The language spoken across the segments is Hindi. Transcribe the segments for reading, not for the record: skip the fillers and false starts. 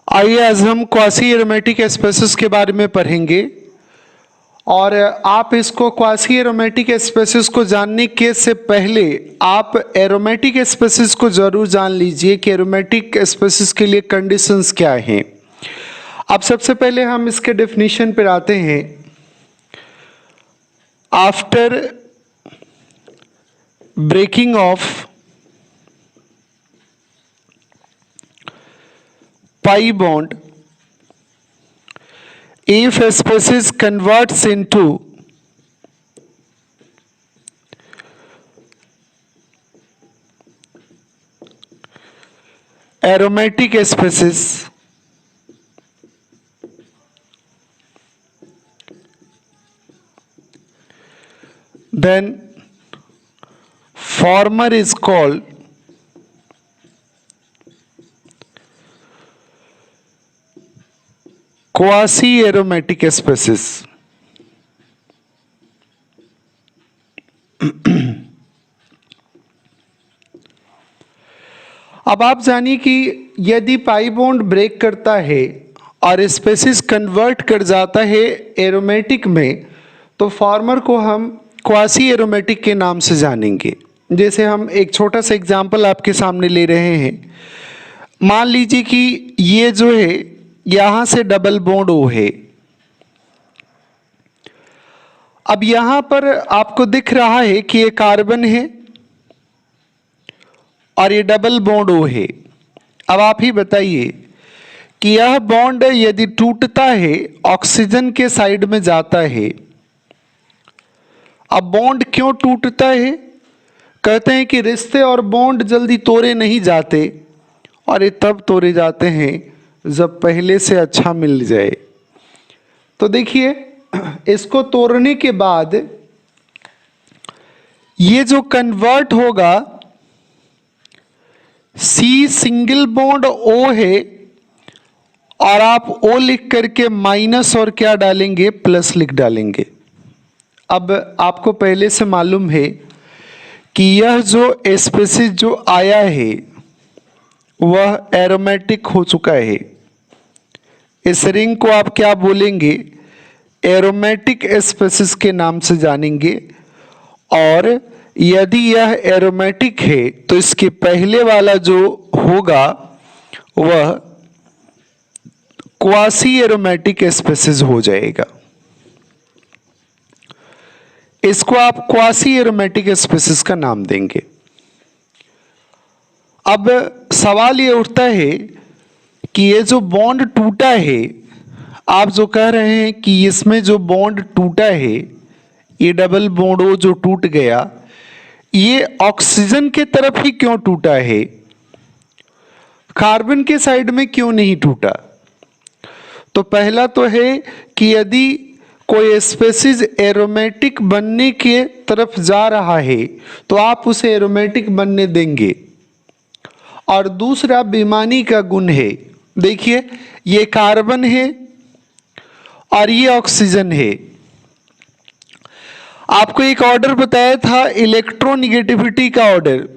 आइए आज हम क्वासी एरोमेटिक स्पेसिस के बारे में पढ़ेंगे। और आप इसको क्वासी एरोमेटिक स्पेसिस को जानने के से पहले आप एरोमेटिक स्पेसिस को जरूर जान लीजिए कि एरोमेटिक स्पेसिस के लिए कंडीशंस क्या हैं। अब सबसे पहले हम इसके डेफिनेशन पर आते हैं। After breaking of pi bond, if a species converts into aromatic species, then former is called quasi aromatic species. अब आप जानिए कि यदि पाई बॉन्ड ब्रेक करता है और स्पेसिस कन्वर्ट कर जाता है एरोमेटिक में, तो फॉर्मर को हम क्वासी एरोमेटिक के नाम से जानेंगे। जैसे हम एक छोटा सा एग्जांपल आपके सामने ले रहे हैं। मान लीजिए कि ये जो है यहां से डबल बॉन्ड ओ है। अब यहां पर आपको दिख रहा है कि ये कार्बन है और ये डबल बॉन्ड ओ है। अब आप ही बताइए कि यह बॉन्ड यदि टूटता है ऑक्सीजन के साइड में जाता है। अब बॉन्ड क्यों टूटता है? कहते हैं कि रिश्ते और बॉन्ड जल्दी तोड़े नहीं जाते, और ये तब तोड़े जाते हैं जब पहले से अच्छा मिल जाए। तो देखिए, इसको तोड़ने के बाद ये जो कन्वर्ट होगा, सी सिंगल बॉन्ड ओ है, और आप ओ लिख करके माइनस और क्या डालेंगे, प्लस लिख डालेंगे। अब आपको पहले से मालूम है कि यह जो स्पेसिस जो आया है वह एरोमेटिक हो चुका है। इस रिंग को आप क्या बोलेंगे? एरोमेटिक स्पेसिस के नाम से जानेंगे। और यदि यह एरोमेटिक है तो इसके पहले वाला जो होगा वह क्वासी एरोमेटिक स्पेसिस हो जाएगा। इसको आप क्वासी एरोमेटिक स्पेसिस का नाम देंगे। अब सवाल ये उठता है कि ये जो बॉन्ड टूटा है, आप जो कह रहे हैं कि इसमें जो बॉन्ड टूटा है, ये डबल बॉन्ड वो जो टूट गया, ये ऑक्सीजन के तरफ ही क्यों टूटा है? कार्बन के साइड में क्यों नहीं टूटा? तो पहला तो है कि यदि कोई स्पेसिस एरोमेटिक बनने के तरफ जा रहा है तो आप उसे एरोमेटिक बनने देंगे। और दूसरा बेईमानी का गुण है। देखिए, ये कार्बन है और ये ऑक्सीजन है। आपको एक ऑर्डर बताया था इलेक्ट्रोनिगेटिविटी का ऑर्डर।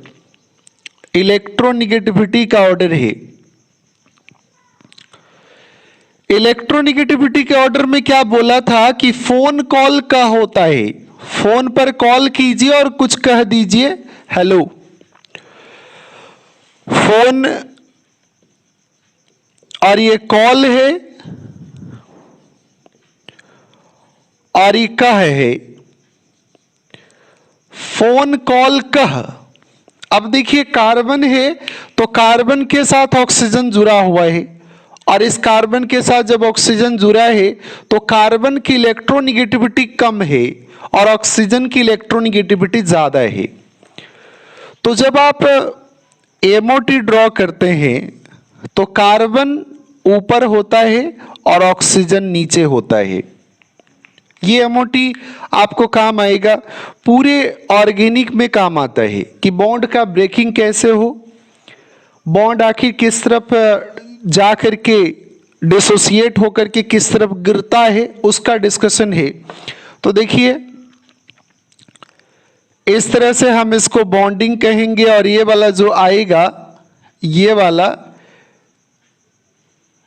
इलेक्ट्रोनिगेटिविटी का ऑर्डर है। इलेक्ट्रोनिगेटिविटी के ऑर्डर में क्या बोला था कि फोन कॉल का होता है। फोन पर कॉल कीजिए और कुछ कह दीजिए, हेलो। फोन और ये कॉल है और ये कह है। फोन कॉल कह। अब देखिए, कार्बन है तो कार्बन के साथ ऑक्सीजन जुड़ा हुआ है, और इस कार्बन के साथ जब ऑक्सीजन जुड़ा है तो कार्बन की इलेक्ट्रोनिगेटिविटी कम है और ऑक्सीजन की इलेक्ट्रोनिगेटिविटी ज्यादा है। तो जब आप एमओटी ड्रॉ करते हैं तो कार्बन ऊपर होता है और ऑक्सीजन नीचे होता है। ये एमओटी आपको काम आएगा, पूरे ऑर्गेनिक में काम आता है कि बॉन्ड का ब्रेकिंग कैसे हो, बॉन्ड आखिर किस तरफ जा करके डिसोसिएट होकर के किस तरफ गिरता है, उसका डिस्कशन है। तो देखिए, इस तरह से हम इसको बॉन्डिंग कहेंगे, और ये वाला जो आएगा, ये वाला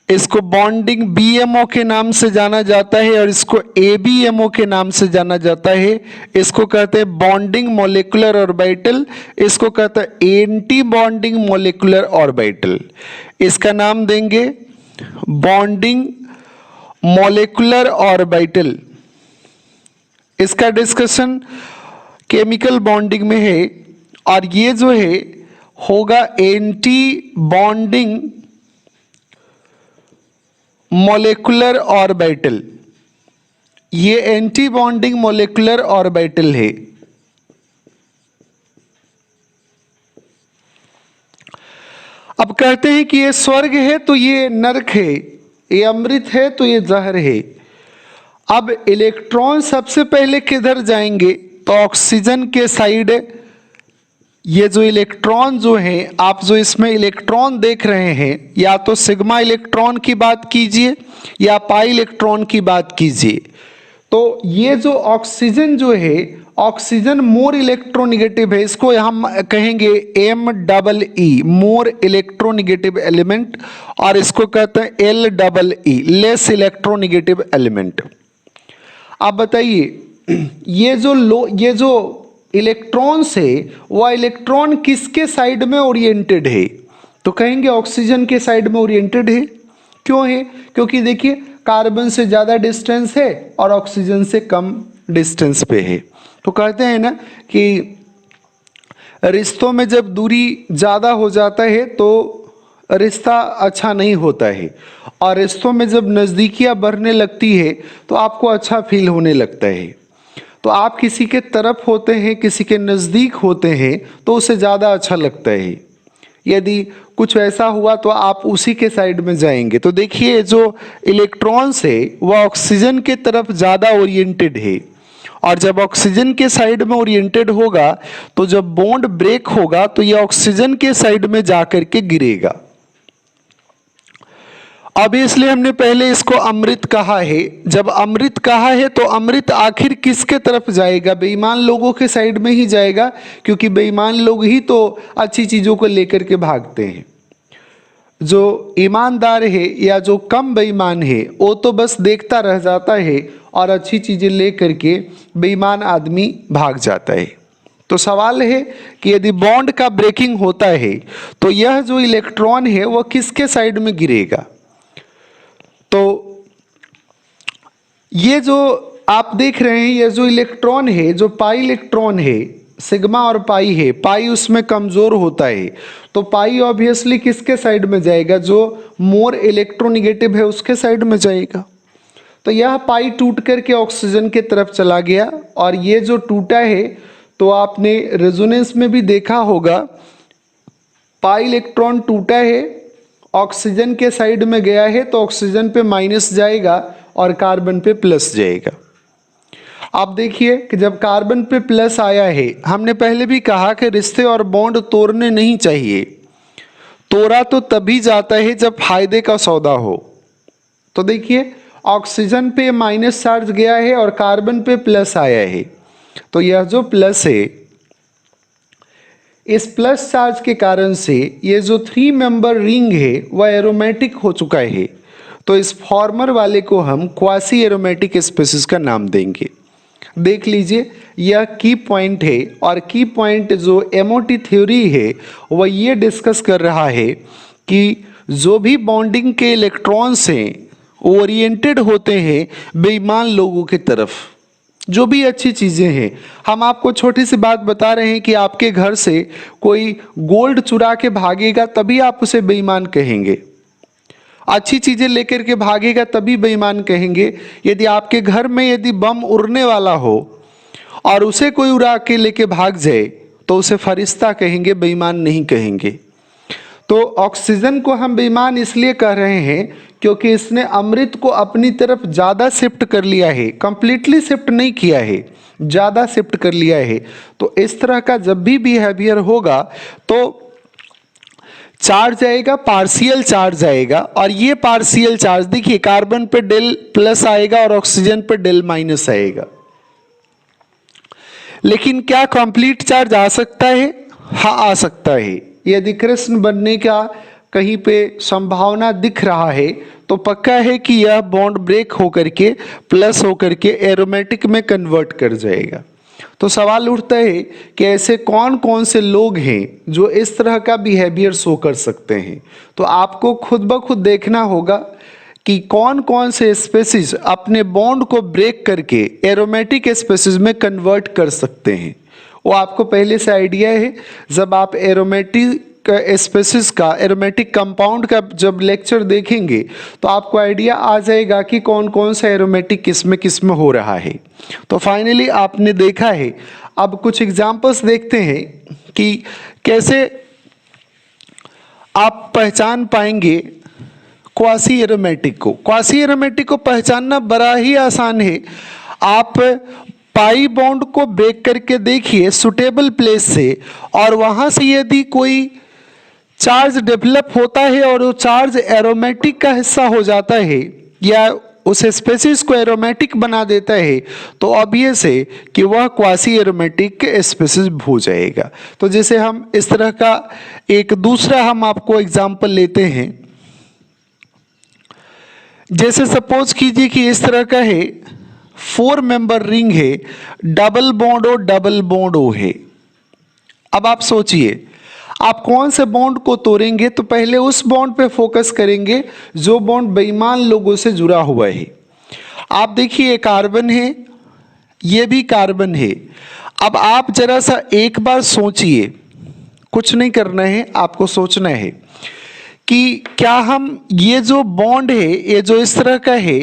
इसको बॉन्डिंग बीएमओ के नाम से जाना जाता है और इसको एबीएमओ के नाम से जाना जाता है। इसको कहते हैं बॉन्डिंग मॉलिक्यूलर ऑर्बिटल, इसको कहते हैं एंटी बॉन्डिंग मॉलिक्यूलर ऑर्बिटल। इसका नाम देंगे बॉन्डिंग मॉलिक्यूलर ऑर्बिटल। इसका डिस्कशन केमिकल बॉन्डिंग में है और ये जो है होगा एंटी बॉन्डिंग मॉलिक्यूलर ऑर्बिटल। ये एंटी बॉन्डिंग मॉलिक्यूलर ऑर्बिटल है। अब कहते हैं कि ये स्वर्ग है तो ये नरक है, ये अमृत है तो ये जहर है। अब इलेक्ट्रॉन सबसे पहले किधर जाएंगे? तो ऑक्सीजन के साइड। ये जो इलेक्ट्रॉन जो है, आप जो इसमें इलेक्ट्रॉन देख रहे हैं, या तो सिग्मा इलेक्ट्रॉन की बात कीजिए या पाई इलेक्ट्रॉन की बात कीजिए, तो ये जो ऑक्सीजन जो है, ऑक्सीजन मोर इलेक्ट्रोनिगेटिव है। इसको हम कहेंगे MEE, मोर इलेक्ट्रोनिगेटिव एलिमेंट, और इसको कहते हैं LEE, लेस इलेक्ट्रोनिगेटिव एलिमेंट। आप बताइए ये जो इलेक्ट्रॉन्स है, वह इलेक्ट्रॉन किसके साइड में ओरिएंटेड है? तो कहेंगे ऑक्सीजन के साइड में ओरिएंटेड है। क्यों है? क्योंकि देखिए कार्बन से ज़्यादा डिस्टेंस है और ऑक्सीजन से कम डिस्टेंस पे है। तो कहते हैं ना कि रिश्तों में जब दूरी ज़्यादा हो जाता है तो रिश्ता अच्छा नहीं होता है, और रिश्तों में जब नज़दीकियाँ बढ़ने लगती है तो आपको अच्छा फील होने लगता है। तो आप किसी के तरफ होते हैं, किसी के नज़दीक होते हैं तो उसे ज़्यादा अच्छा लगता है। यदि कुछ ऐसा हुआ तो आप उसी के साइड में जाएंगे। तो देखिए जो इलेक्ट्रॉन्स है वह ऑक्सीजन के तरफ ज़्यादा ओरिएंटेड है, और जब ऑक्सीजन के साइड में ओरिएंटेड होगा तो जब बॉन्ड ब्रेक होगा तो यह ऑक्सीजन के साइड में जाकर के गिरेगा। अब इसलिए हमने पहले इसको अमृत कहा है। जब अमृत कहा है तो अमृत आखिर किसके तरफ जाएगा? बेईमान लोगों के साइड में ही जाएगा, क्योंकि बेईमान लोग ही तो अच्छी चीज़ों को लेकर के भागते हैं। जो ईमानदार है या जो कम बेईमान है वो तो बस देखता रह जाता है और अच्छी चीज़ें लेकर के बेईमान आदमी भाग जाता है। तो सवाल है कि यदि बॉन्ड का ब्रेकिंग होता है तो यह जो इलेक्ट्रॉन है वह किसके साइड में गिरेगा? तो ये जो आप देख रहे हैं, ये जो इलेक्ट्रॉन है, जो पाई इलेक्ट्रॉन है, सिग्मा और पाई है, पाई उसमें कमजोर होता है, तो पाई ऑब्वियसली किसके साइड में जाएगा? जो मोर इलेक्ट्रोनिगेटिव है उसके साइड में जाएगा। तो यह पाई टूट करके ऑक्सीजन के तरफ चला गया, और ये जो टूटा है तो आपने रेजोनेंस में भी देखा होगा, पाई इलेक्ट्रॉन टूटा है, ऑक्सीजन के साइड में गया है तो ऑक्सीजन पे माइनस जाएगा और कार्बन पे प्लस जाएगा। आप देखिए कि जब कार्बन पे प्लस आया है, हमने पहले भी कहा कि रिश्ते और बॉन्ड तोड़ने नहीं चाहिए। तोड़ा तो तभी जाता है जब फायदे का सौदा हो। तो देखिए ऑक्सीजन पे माइनस चार्ज गया है और कार्बन पे प्लस आया है, तो यह जो प्लस है, इस प्लस चार्ज के कारण से ये जो 3 मेंबर रिंग है वह एरोमेटिक हो चुका है। तो इस फॉर्मर वाले को हम क्वासी एरोमेटिक स्पीशीज का नाम देंगे। देख लीजिए यह की पॉइंट है, और की पॉइंट जो एमओटी थ्योरी है वह ये डिस्कस कर रहा है कि जो भी बॉन्डिंग के इलेक्ट्रॉन्स हैं ओरिएंटेड होते हैं बेईमान लोगों की तरफ। जो भी अच्छी चीज़ें हैं, हम आपको छोटी सी बात बता रहे हैं कि आपके घर से कोई गोल्ड चुरा के भागेगा तभी आप उसे बेईमान कहेंगे, अच्छी चीज़ें लेकर के भागेगा तभी बेईमान कहेंगे। यदि आपके घर में यदि बम उड़ने वाला हो और उसे कोई उड़ा के लेके भाग जाए तो उसे फरिश्ता कहेंगे, बेईमान नहीं कहेंगे। तो ऑक्सीजन को हम बेईमान इसलिए कह रहे हैं क्योंकि इसने अमृत को अपनी तरफ ज़्यादा शिफ्ट कर लिया है, कंप्लीटली शिफ्ट नहीं किया है, ज़्यादा शिफ्ट कर लिया है। तो इस तरह का जब भी बिहेवियर होगा तो चार्ज आएगा, पार्शियल चार्ज आएगा, और ये पार्शियल चार्ज देखिए कार्बन पे डेल प्लस आएगा और ऑक्सीजन पे डेल माइनस आएगा। लेकिन क्या कंप्लीट चार्ज आ सकता है? हाँ आ सकता है। यदि कृष्ण बनने का कहीं पे संभावना दिख रहा है तो पक्का है कि यह बॉन्ड ब्रेक होकर के प्लस होकर के एरोमेटिक में कन्वर्ट कर जाएगा। तो सवाल उठता है कि ऐसे कौन कौन से लोग हैं जो इस तरह का बिहेवियर शो कर सकते हैं। तो आपको खुद ब खुद देखना होगा कि कौन कौन से स्पेसिस अपने बॉन्ड को ब्रेक करके एरोमेटिक स्पेसिस में कन्वर्ट कर सकते हैं। वो आपको पहले से आइडिया है, जब आप एरोमेटिक स्पेसिस का एरोमेटिक कंपाउंड का जब लेक्चर देखेंगे तो आपको आइडिया आ जाएगा कि कौन कौन सा एरोमेटिक किस में हो रहा है। तो फाइनली आपने देखा है, अब कुछ एग्जांपल्स देखते हैं कि कैसे आप पहचान पाएंगे क्वासी एरोमेटिक को। क्वासी एरोमेटिक को पहचानना बड़ा ही आसान है। आप पाई बॉन्ड को ब्रेक करके देखिए सुटेबल प्लेस से, और वहां से यदि कोई चार्ज डेवलप होता है और वो चार्ज एरोमेटिक का हिस्सा हो जाता है या उस स्पेसिस को एरोमेटिक बना देता है, तो ऑब्वियस है कि वह क्वासी एरोमेटिक स्पेसिस हो जाएगा। तो जैसे हम इस तरह का एक दूसरा हम आपको एग्जांपल लेते हैं। जैसे सपोज कीजिए कि इस तरह का है, 4 मेंबर रिंग है, डबल बॉन्ड ओ है। अब आप सोचिए आप कौन से बॉन्ड को तोड़ेंगे। तो पहले उस बॉन्ड पे फोकस करेंगे जो बॉन्ड बेईमान लोगों से जुड़ा हुआ है। आप देखिए कार्बन है, ये भी कार्बन है। अब आप जरा सा एक बार सोचिए, कुछ नहीं करना है, आपको सोचना है कि क्या हम ये जो बॉन्ड है ये जो इस तरह का है,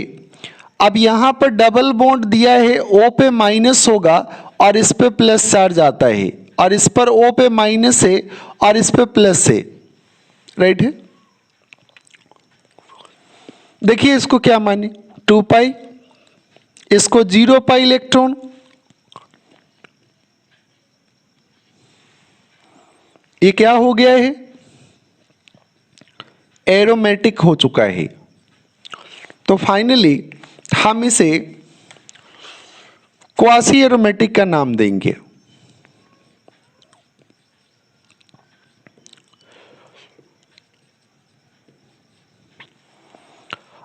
अब यहाँ पर डबल बॉन्ड दिया है, O पे माइनस होगा और इस पे प्लस चार्ज आता है, और इस पर O पे माइनस है और इस पे प्लस है, राइट है। देखिए इसको क्या माने 2 पाई, इसको 0 पाई इलेक्ट्रॉन, ये क्या हो गया है, एरोमेटिक हो चुका है। तो फाइनली हम इसे क्वासी एरोमेटिक का नाम देंगे।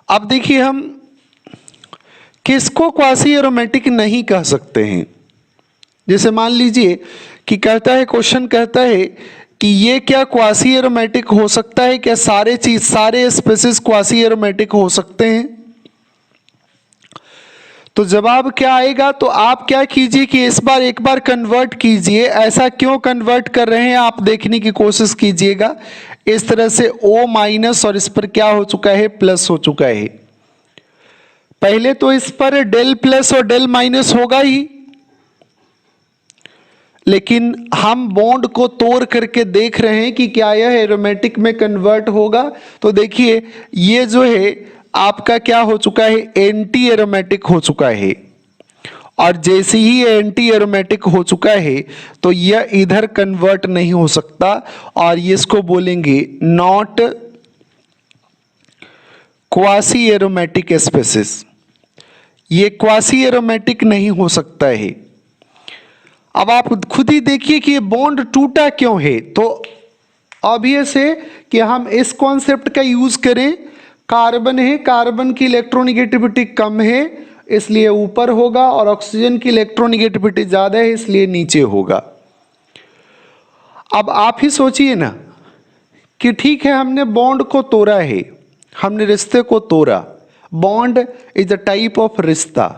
अब देखिए हम किसको क्वासी एरोमेटिक नहीं कह सकते हैं। जैसे मान लीजिए कि कहता है, क्वेश्चन कहता है कि ये क्या क्वासी एरोमेटिक हो सकता है क्या, सारे स्पेसिस क्वासी एरोमेटिक हो सकते हैं। तो जवाब क्या आएगा, तो आप क्या कीजिए कि इस बार एक बार कन्वर्ट कीजिए। ऐसा क्यों कन्वर्ट कर रहे हैं आप देखने की कोशिश कीजिएगा। इस तरह से O माइनस और इस पर क्या हो चुका है, प्लस हो चुका है। पहले तो इस पर डेल प्लस और डेल माइनस होगा ही, लेकिन हम बॉन्ड को तोड़ करके देख रहे हैं कि क्या यह एरोमेटिक में कन्वर्ट होगा। तो देखिए ये जो है आपका क्या हो चुका है, एंटी एरोमेटिक हो चुका है, और जैसे ही एंटी एरोमेटिक हो चुका है तो यह इधर कन्वर्ट नहीं हो सकता, और ये इसको बोलेंगे नॉट क्वासी एरोमेटिक स्पेसिस। ये क्वासी एरोमेटिक नहीं हो सकता है। अब आप खुद ही देखिए कि ये बॉन्ड टूटा क्यों है। तो ऑब्वियस है कि हम इस कॉन्सेप्ट का यूज करें, कार्बन है, कार्बन की इलेक्ट्रोनिगेटिविटी कम है इसलिए ऊपर होगा, और ऑक्सीजन की इलेक्ट्रोनिगेटिविटी ज्यादा है इसलिए नीचे होगा। अब आप ही सोचिए ना कि ठीक है हमने बॉन्ड को तोड़ा है, हमने रिश्ते को तोड़ा। Bond is a type of रिश्ता,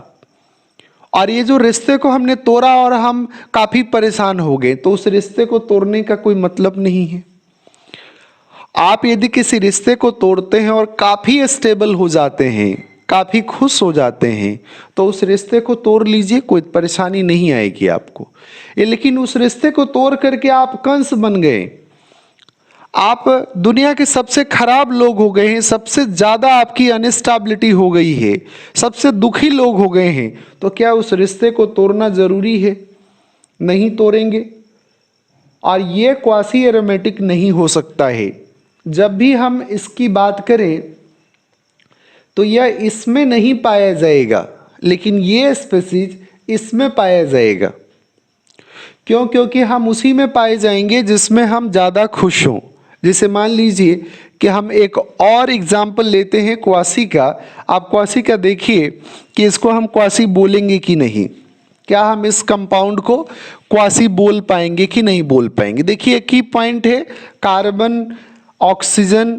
और ये जो रिश्ते को हमने तोड़ा और हम काफी परेशान हो गए, तो उस रिश्ते को तोड़ने का कोई मतलब नहीं है। आप यदि किसी रिश्ते को तोड़ते हैं और काफी स्टेबल हो जाते हैं, काफी खुश हो जाते हैं, तो उस रिश्ते को तोड़ लीजिए, कोई परेशानी नहीं आएगी आपको। लेकिन उस रिश्ते को तोड़ करके आप कंस बन गए, आप दुनिया के सबसे खराब लोग हो गए हैं, सबसे ज्यादा आपकी अनस्टेबिलिटी हो गई है, सबसे दुखी लोग हो गए हैं, तो क्या उस रिश्ते को तोड़ना जरूरी है? नहीं तोड़ेंगे। और ये क्वासी एरोमेटिक नहीं हो सकता है। जब भी हम इसकी बात करें तो यह इसमें नहीं पाया जाएगा, लेकिन ये स्पेसीज इसमें पाया जाएगा। क्यों? क्योंकि हम उसी में पाए जाएंगे जिसमें हम ज़्यादा खुश हों, जैसे मान लीजिए कि हम एक और एग्जाम्पल लेते हैं क्वासी का। आप क्वासी का देखिए कि इसको हम क्वासी बोलेंगे कि नहीं, क्या हम इस कंपाउंड को क्वासी बोल पाएंगे कि नहीं बोल पाएंगे। देखिए की पॉइंट है कार्बन ऑक्सीजन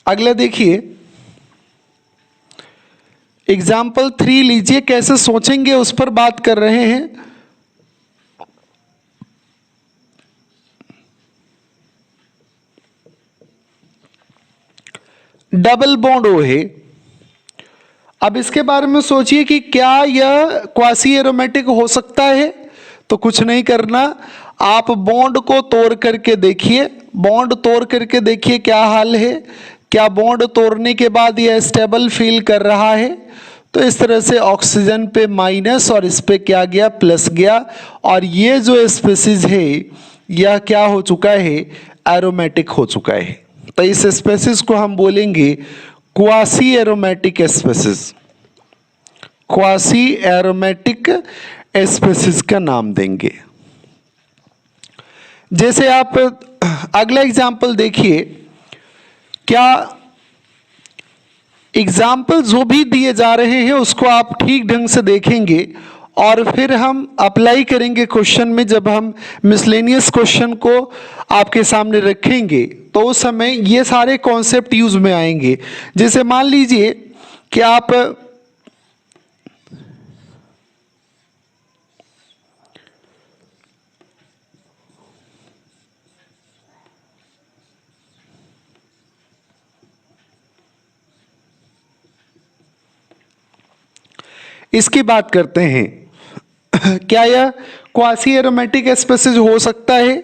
अगला देखिए एग्जाम्पल 3 लीजिए, कैसे सोचेंगे उस पर बात कर रहे हैं। डबल बॉन्ड ओ है। अब इसके बारे में सोचिए कि क्या यह क्वासी एरोमेटिक हो सकता है। तो कुछ नहीं करना, आप बॉन्ड को तोड़ करके देखिए, बॉन्ड तोड़ करके देखिए क्या हाल है। क्या बॉन्ड तोड़ने के बाद यह स्टेबल फील कर रहा है। तो इस तरह से ऑक्सीजन पे माइनस और इस पे क्या गया, प्लस गया। और ये जो स्पीसीज है यह क्या हो चुका है, एरोमेटिक हो चुका है। तो इस स्पीसीज को हम बोलेंगे quasi aromatic species, quasi aromatic species का नाम देंगे। जैसे आप अगला एग्जाम्पल देखिए, क्या एग्जाम्पल जो भी दिए जा रहे हैं उसको आप ठीक ढंग से देखेंगे और फिर हम अप्लाई करेंगे क्वेश्चन में। जब हम मिसलेनियस क्वेश्चन को आपके सामने रखेंगे तो उस समय ये सारे कॉन्सेप्ट यूज में आएंगे। जैसे मान लीजिए कि आप इसकी बात करते हैं क्या यह क्वासी एरोमेटिक स्पीसीज हो सकता है।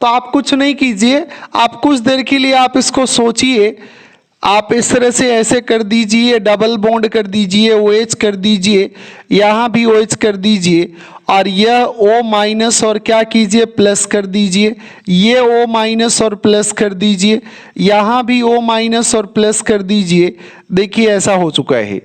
तो आप कुछ नहीं कीजिए, आप कुछ देर के लिए आप इसको सोचिए। आप इस तरह से ऐसे कर दीजिए, डबल बॉन्ड कर दीजिए, OH कर दीजिए, यहाँ भी OH कर दीजिए और यह O माइनस और क्या कीजिए, प्लस कर दीजिए। ये O माइनस और प्लस कर दीजिए, यहाँ भी O माइनस और प्लस कर दीजिए। देखिए ऐसा हो चुका है।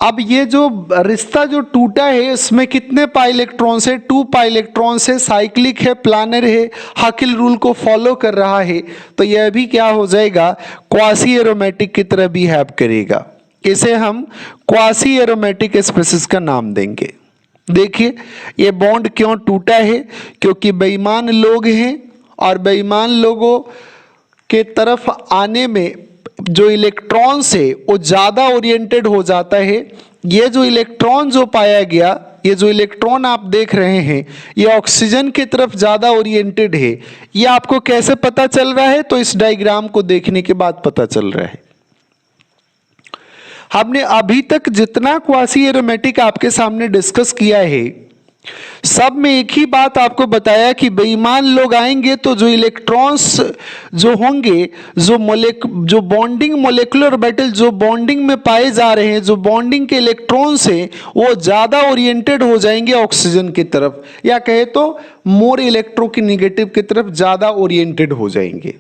अब ये जो रिश्ता जो टूटा है इसमें कितने पाई इलेक्ट्रॉन्स है, 2 पाई इलेक्ट्रॉन्स है, साइक्लिक है, प्लानर है, हाकिल रूल को फॉलो कर रहा है। तो यह भी क्या हो जाएगा, क्वासी एरोमेटिक की तरह बिहेव करेगा। इसे हम क्वासी एरोमेटिक स्पीसीज का नाम देंगे। देखिए ये बॉन्ड क्यों टूटा है, क्योंकि बेईमान लोग हैं और बेईमान लोगों के तरफ आने में जो इलेक्ट्रॉन्स है वो ज़्यादा ओरिएंटेड हो जाता है। ये जो इलेक्ट्रॉन जो पाया गया, ये जो इलेक्ट्रॉन आप देख रहे हैं ये ऑक्सीजन की तरफ ज़्यादा ओरिएंटेड है। ये आपको कैसे पता चल रहा है, तो इस डायग्राम को देखने के बाद पता चल रहा है। हमने अभी तक जितना क्वासी एरोमेटिक आपके सामने डिस्कस किया है सब में एक ही बात आपको बताया कि बेईमान लोग आएंगे तो जो इलेक्ट्रॉन्स जो होंगे, जो बॉन्डिंग मोलेकुलर ऑर्बिटल जो बॉन्डिंग में पाए जा रहे हैं, जो बॉन्डिंग के इलेक्ट्रॉन्स हैं वो ज़्यादा ओरिएंटेड हो जाएंगे ऑक्सीजन की तरफ, या कहे तो मोर इलेक्ट्रोनेगेटिव की तरफ ज़्यादा ओरिएंटेड हो जाएंगे।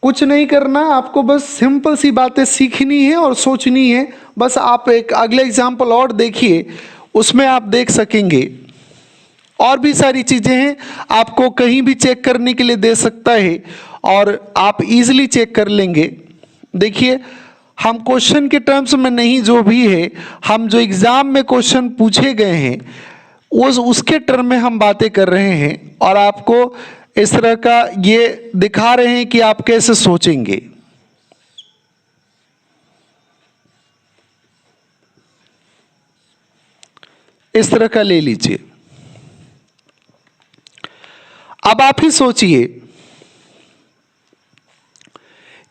कुछ नहीं करना, आपको बस सिंपल सी बातें सीखनी है और सोचनी है। बस आप एक अगले एग्जाम्पल और देखिए, उसमें आप देख सकेंगे और भी सारी चीजें हैं, आपको कहीं भी चेक करने के लिए दे सकता है और आप इजीली चेक कर लेंगे। देखिए हम क्वेश्चन के टर्म्स में नहीं, जो भी है हम जो एग्जाम में क्वेश्चन पूछे गए हैं उसके टर्म में हम बातें कर रहे हैं और आपको इस तरह का ये दिखा रहे हैं कि आप कैसे सोचेंगे। इस तरह का ले लीजिए। अब आप ही सोचिए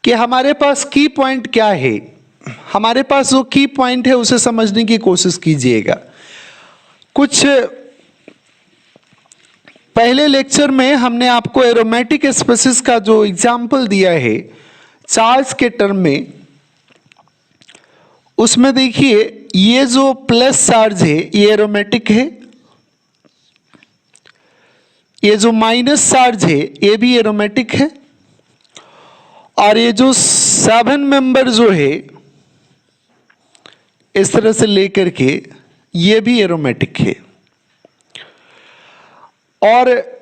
कि हमारे पास की पॉइंट क्या है। हमारे पास जो की पॉइंट है उसे समझने की कोशिश कीजिएगा। कुछ पहले लेक्चर में हमने आपको एरोमेटिक स्पीसीज का जो एग्जाम्पल दिया है चार्ज के टर्म में, उसमें देखिए ये जो प्लस चार्ज है ये एरोमेटिक है, ये जो माइनस चार्ज है ये भी एरोमेटिक है, और ये जो 7 मेंबर जो है इस तरह से लेकर के ये भी एरोमेटिक है। और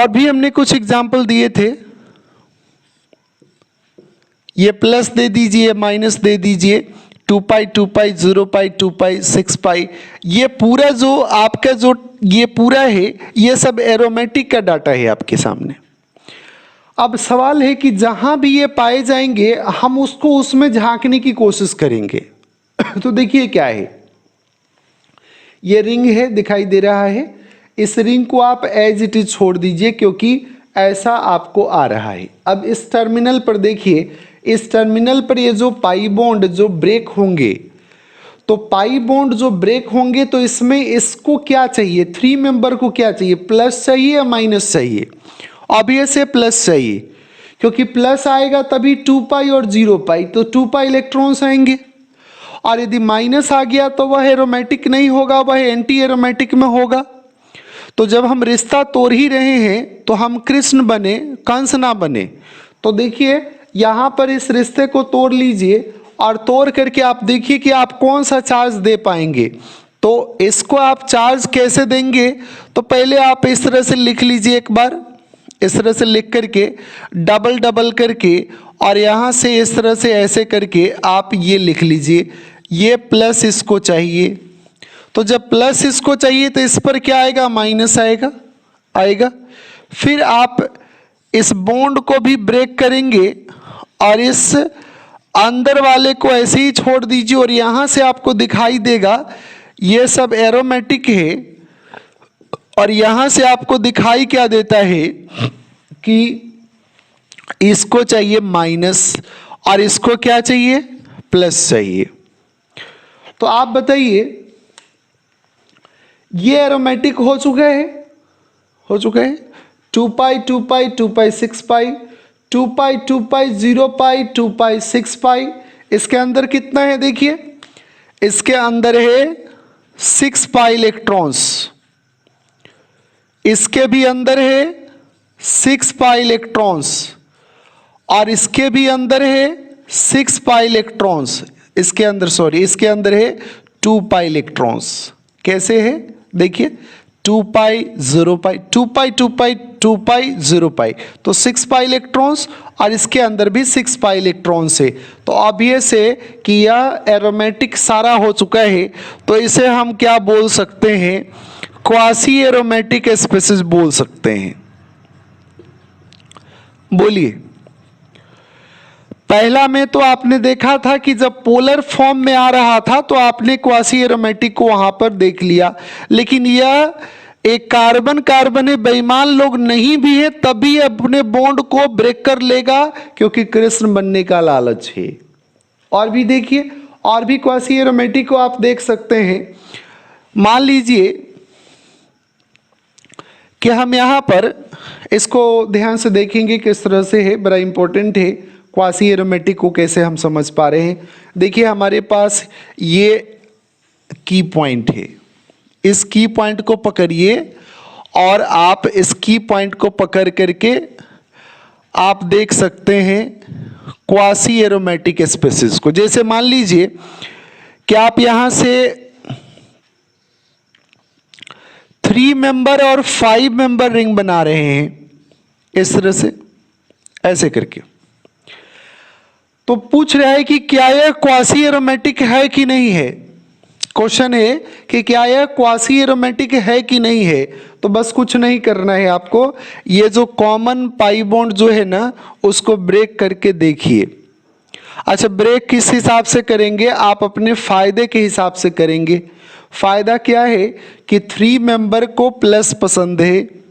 भी हमने कुछ एग्जाम्पल दिए थे, ये प्लस दे दीजिए, माइनस दे दीजिए, 2 पाई 2 पाई 0 पाई 2 पाई 6 पाई, ये पूरा जो आपका जो ये पूरा है ये सब एरोमेटिक का डाटा है आपके सामने। अब सवाल है कि जहां भी ये पाए जाएंगे हम उसको उसमें झांकने की कोशिश करेंगे। तो देखिए क्या है, ये रिंग है, दिखाई दे रहा है, इस रिंग को आप एज इट इज छोड़ दीजिए क्योंकि ऐसा आपको आ रहा है। अब इस टर्मिनल पर देखिए, इस टर्मिनल पर ये जो पाई बॉन्ड जो ब्रेक होंगे, तो पाई बॉन्ड जो ब्रेक होंगे तो इसमें इसको क्या चाहिए, 3 मेंबर को क्या चाहिए, प्लस चाहिए या माइनस चाहिए? ऑब्वियस है प्लस चाहिए, क्योंकि प्लस आएगा तभी 2 पाई और 0 पाई, तो 2 पाई इलेक्ट्रॉन्स आएंगे। और यदि माइनस आ गया तो वह एरोमेटिक नहीं होगा, वह एंटी एरोमेटिक में होगा। तो जब हम रिश्ता तोड़ ही रहे हैं तो हम कृष्ण बने, कंस ना बने। तो देखिए यहाँ पर इस रिश्ते को तोड़ लीजिए और तोड़ करके आप देखिए कि आप कौन सा चार्ज दे पाएंगे। तो इसको आप चार्ज कैसे देंगे, तो पहले आप इस तरह से लिख लीजिए, एक बार इस तरह से लिख करके डबल डबल करके, और यहाँ से इस तरह से ऐसे करके आप ये लिख लीजिए, ये प्लस इसको चाहिए। तो जब प्लस इसको चाहिए तो इस पर क्या आएगा, माइनस आएगा। फिर आप इस बॉन्ड को भी ब्रेक करेंगे और इस अंदर वाले को ऐसे ही छोड़ दीजिए, और यहाँ से आपको दिखाई देगा ये सब एरोमेटिक है। और यहाँ से आपको दिखाई क्या देता है कि इसको चाहिए माइनस और इसको क्या चाहिए, प्लस चाहिए। तो आप बताइए ये एरोमेटिक हो चुका है, 2 पाई 2 पाई 2 पाई 6 पाई, 2 पाई 2 पाई 0 पाई 2 पाई 6 पाई। इसके अंदर कितना है देखिए, इसके अंदर है 6 पाई इलेक्ट्रॉन्स, इसके भी अंदर है 6 पाई इलेक्ट्रॉन्स, और इसके भी अंदर है 6 पाई इलेक्ट्रॉन्स। इसके अंदर इसके अंदर है 2 पाई इलेक्ट्रॉन्स। कैसे है देखिए, 2 पाई 0 पाई 2 पाई 2 पाई 2 पाई 0 पाई, तो 6 पाई इलेक्ट्रॉन्स, और इसके अंदर भी 6 पाई इलेक्ट्रॉन्स है। तो ऑब्वियस है कि यह एरोमेटिक सारा हो चुका है। तो इसे हम क्या बोल सकते हैं, क्वासी एरोमेटिक स्पीशीज बोल सकते हैं। बोलिए, पहला में तो आपने देखा था कि जब पोलर फॉर्म में आ रहा था तो आपने क्वासी एरोमेटिक को वहां पर देख लिया, लेकिन यह एक कार्बन कार्बन है, बेईमान लोग नहीं भी है तभी अपने बॉन्ड को ब्रेक कर लेगा, क्योंकि कृष्ण बनने का लालच है। और भी देखिए, और भी क्वासी एरोमेटिक को आप देख सकते हैं। मान लीजिए कि हम यहाँ पर इसको ध्यान से देखेंगे किस तरह से है, बड़ा इंपॉर्टेंट है क्वासी एरोमेटिक को कैसे हम समझ पा रहे हैं। देखिए हमारे पास ये की पॉइंट है, इस की पॉइंट को पकड़िए और आप इस की पॉइंट को पकड़ करके आप देख सकते हैं क्वासी एरोमेटिक स्पीशीज को। जैसे मान लीजिए कि आप यहां से 3 मेंबर और 5 मेंबर रिंग बना रहे हैं, इस तरह से ऐसे करके, तो पूछ रहा है कि क्या यह क्वासी एरोमेटिक है कि नहीं है। क्वेश्चन है कि क्या यह क्वासी एरोमेटिक है कि नहीं है। तो बस कुछ नहीं करना है आपको, ये जो कॉमन पाई बॉन्ड जो है ना उसको ब्रेक करके देखिए। अच्छा, ब्रेक किस हिसाब से करेंगे, आप अपने फायदे के हिसाब से करेंगे। फायदा क्या है कि 3 मेंबर को प्लस पसंद है,